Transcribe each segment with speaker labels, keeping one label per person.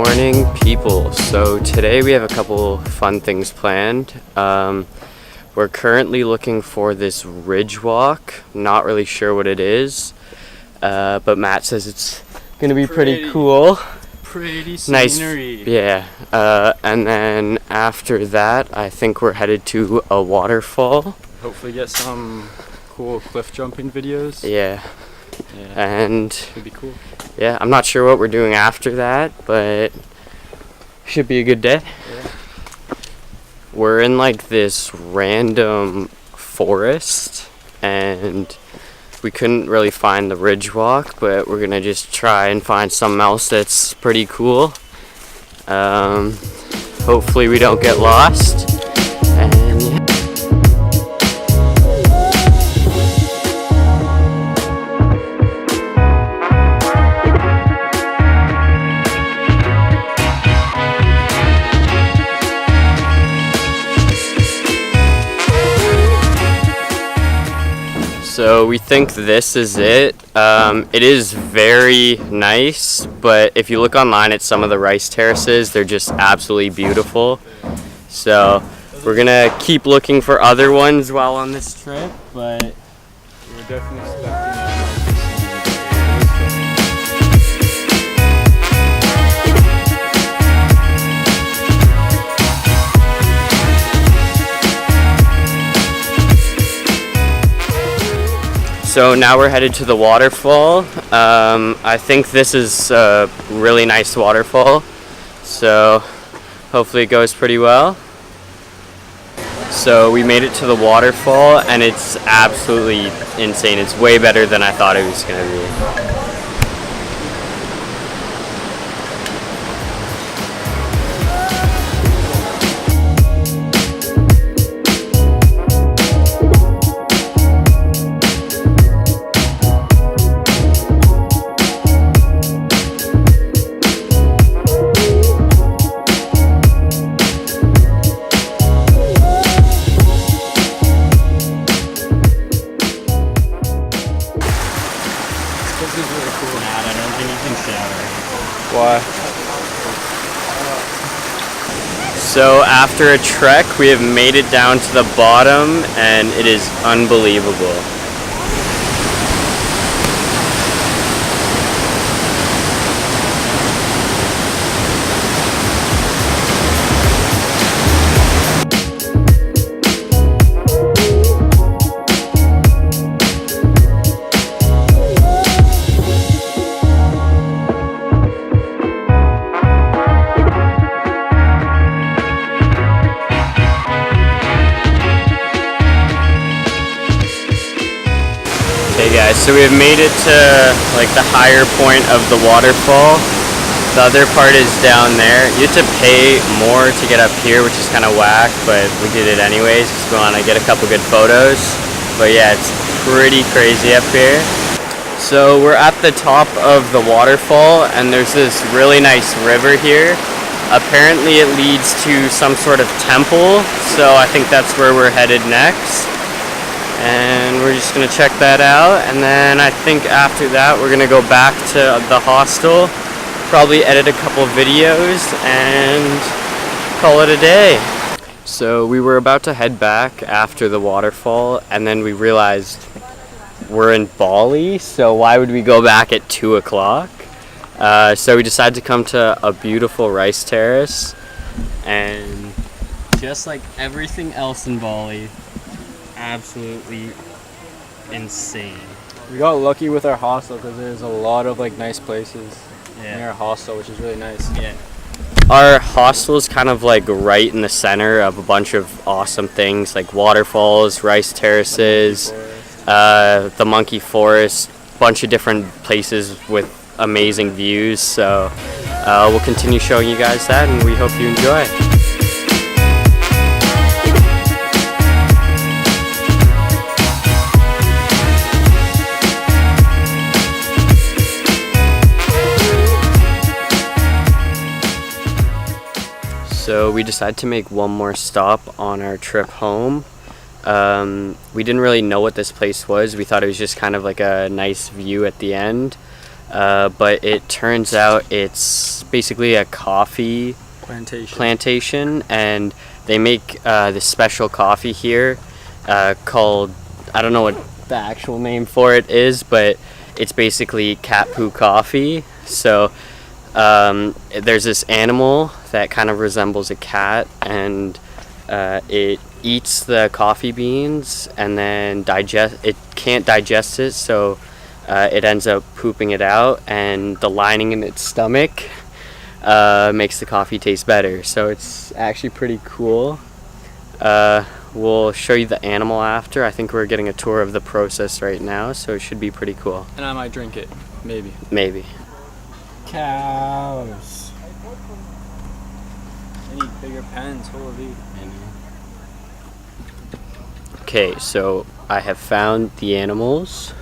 Speaker 1: morning, people. So today we have a couple fun things planned. We're currently looking for this ridge walk. Not really sure what it is, but Matt says it's gonna be pretty cool.
Speaker 2: Pretty scenery.
Speaker 1: Nice, yeah. And then after that, I think we're headed to a waterfall.
Speaker 2: Hopefully get some cool cliff jumping videos.
Speaker 1: Yeah. And
Speaker 2: it'd be cool.
Speaker 1: Yeah, I'm not sure what we're doing after that, but should be a good day.
Speaker 2: Yeah.
Speaker 1: We're in like this random forest and we couldn't really find the ridge walk, but we're gonna just try and find something else that's pretty cool. Hopefully we don't get lost. And yeah. So we think this is it. It is very nice, but if you look online at some of the rice terraces, they're just absolutely beautiful. So we're gonna keep looking for other ones while on this trip, but
Speaker 2: we're definitely expecting
Speaker 1: So now we're headed to the waterfall. I think this is a really nice waterfall, so hopefully it goes pretty well. So we made it to the waterfall and it's absolutely insane. It's way better than I thought it was gonna be.
Speaker 2: This is really cool.
Speaker 1: I don't think you can shower.
Speaker 2: Why?
Speaker 1: So after a trek, we have made it down to the bottom and it is unbelievable. Hey guys, so we have made it to like the higher point of the waterfall. The other part is down there. You have to pay more to get up here, which is kind of whack, but we did it anyways because we want to get a couple good photos. But yeah, it's pretty crazy up here. So we're at the top of the waterfall and there's this really nice river here. Apparently it leads to some sort of temple, so I think that's where we're headed next. And we're just gonna check that out, and then I think after that we're gonna go back to the hostel, probably edit a couple videos and call it a day. So we were about to head back after the waterfall and then we realized we're in Bali, so why would we go back at 2 o'clock? So we decided to come to a beautiful rice terrace, and just like everything else in Bali, absolutely insane.
Speaker 2: We got lucky with our hostel because there's a lot of like nice places
Speaker 1: Yeah.
Speaker 2: near our hostel, which is really nice.
Speaker 1: Yeah. Our hostel is kind of like right in the center of a bunch of awesome things like waterfalls, rice terraces, the monkey forest, bunch of different places with amazing views. So we'll continue showing you guys that, and we hope you enjoy. So we decided to make one more stop on our trip home. We didn't really know what this place was. We thought it was just kind of like a nice view at the end. but it turns out it's basically a coffee plantation, and they make this special coffee here called, I don't know what the actual name for it is, but it's basically cat poo coffee. So there's this animal that kind of resembles a cat, and it eats the coffee beans and then it can't digest it, so it ends up pooping it out, and the lining in its stomach makes the coffee taste better. So it's actually pretty cool. We'll show you the animal after. I think we're getting a tour of the process right now, so it should be pretty cool.
Speaker 2: And I might drink it, maybe.
Speaker 1: Maybe.
Speaker 2: Cows. I need bigger pens, holy.
Speaker 1: Okay, so I have found the animals.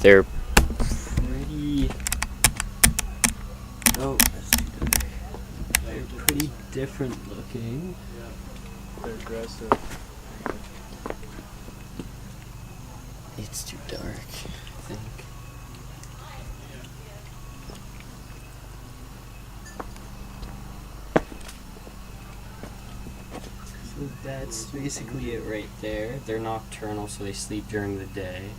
Speaker 1: They're pretty... Oh, that's too dark. They're pretty different looking.
Speaker 2: They're aggressive.
Speaker 1: It's too dark, I think. So that's basically it right there. They're nocturnal, so they sleep during the day.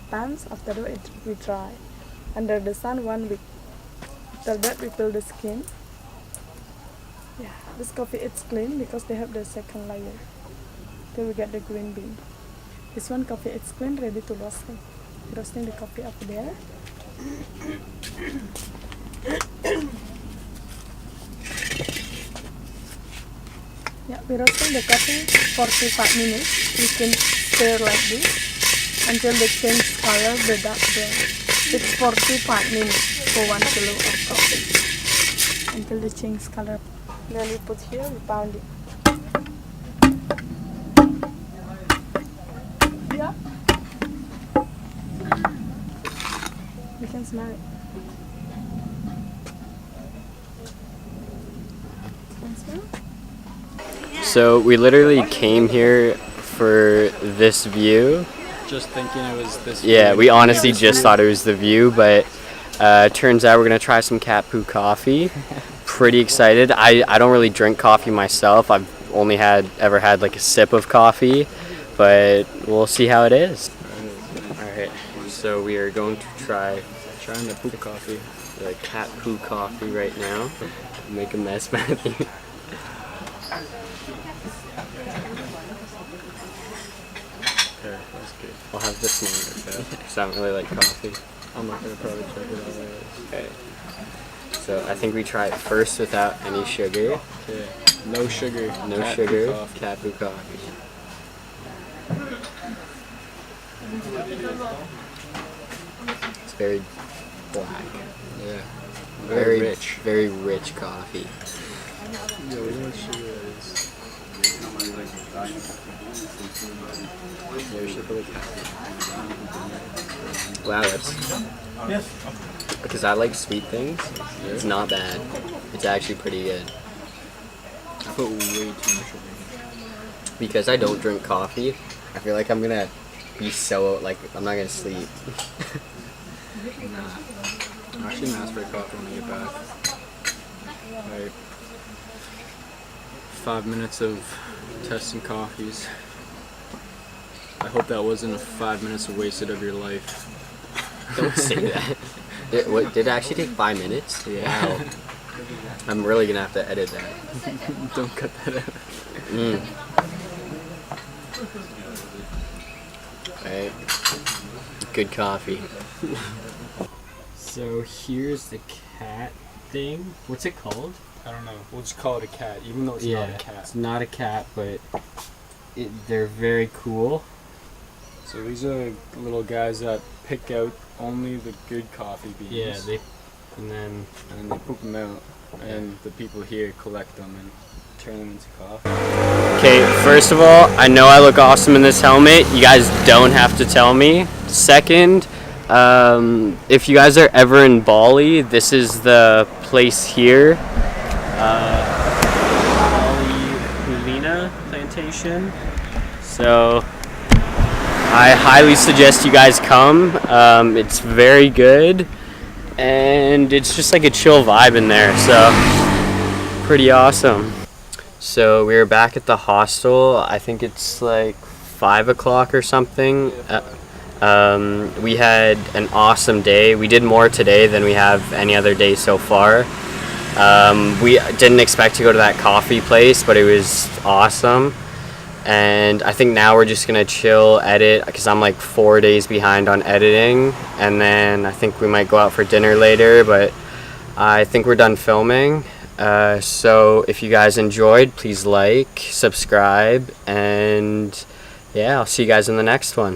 Speaker 3: Times after that we dry under the sun 1 week. After that we peel the skin. Yeah, this coffee it's clean because they have the second layer. Then we get the green bean. This one coffee it's clean, ready to roasting. Roasting the coffee up there. Yeah, we roasting the coffee 45 minutes. We can stir like this until they change color, the dark brown. It's 45 minutes for 1 kilo of coffee. Until they change color. Then we put here, we pound it. Yeah. You can smell it. Can smell?
Speaker 1: So we literally came here for this view.
Speaker 2: Just thinking it was this.
Speaker 1: Yeah,
Speaker 2: way.
Speaker 1: we honestly just thought it was the view, but turns out we're gonna try some cat poo coffee. Pretty excited. I don't really drink coffee myself. I've only ever had like a sip of coffee, but we'll see how it is. Alright, so we are going to trying
Speaker 2: the poop coffee.
Speaker 1: the cat poo coffee right now. Make a mess, Matthew.
Speaker 2: Okay, that's good.
Speaker 1: I'll have this one because I don't really like coffee.
Speaker 2: I'm not gonna probably check it out.
Speaker 1: Okay. So I think we try it first without any sugar.
Speaker 2: Okay. No sugar.
Speaker 1: No
Speaker 2: cat
Speaker 1: sugar.
Speaker 2: poo coffee.
Speaker 1: Cat poo coffee. It's very black.
Speaker 2: Yeah.
Speaker 1: Very rich coffee.
Speaker 2: Yeah, we know what sugar that is.
Speaker 1: Yeah, we should put it. Wow, that's...
Speaker 2: Yes.
Speaker 1: Because I like sweet things. It's not bad. It's actually pretty good.
Speaker 2: I put way too much sugar.
Speaker 1: Because I don't drink coffee, I feel like I'm gonna be so, like, I'm not gonna sleep.
Speaker 2: Nah. I'm actually gonna ask for a coffee when I get back. Alright. 5 minutes of testing coffees. I hope that wasn't 5 minutes wasted of your life.
Speaker 1: Don't say that. Did it actually take 5 minutes?
Speaker 2: Yeah.
Speaker 1: Wow. I'm really gonna have to edit that.
Speaker 2: Don't cut that out.
Speaker 1: Alright. Good coffee. So here's the cat thing. What's it called?
Speaker 2: I don't know. We'll just call it a cat, even though it's not a cat.
Speaker 1: It's not a cat, but they're very cool.
Speaker 2: So these are little guys that pick out only the good coffee beans.
Speaker 1: Yeah, and then
Speaker 2: they poop them out, and the people here collect them and turn them into coffee.
Speaker 1: Okay, first of all, I know I look awesome in this helmet. You guys don't have to tell me. Second, if you guys are ever in Bali, this is the place here. Bali Kulina Plantation. So I highly suggest you guys come. It's very good. and it's just like a chill vibe in there, so pretty awesome. So we were back at the hostel. I think it's like 5 o'clock or something. We had an awesome day. We did more today than we have any other day so far. We didn't expect to go to that coffee place, but it was awesome. And I think now we're just gonna chill, edit, because I'm like 4 days behind on editing, and then I think we might go out for dinner later, but I think we're done filming. So if you guys enjoyed, please like, subscribe, and yeah, I'll see you guys in the next one.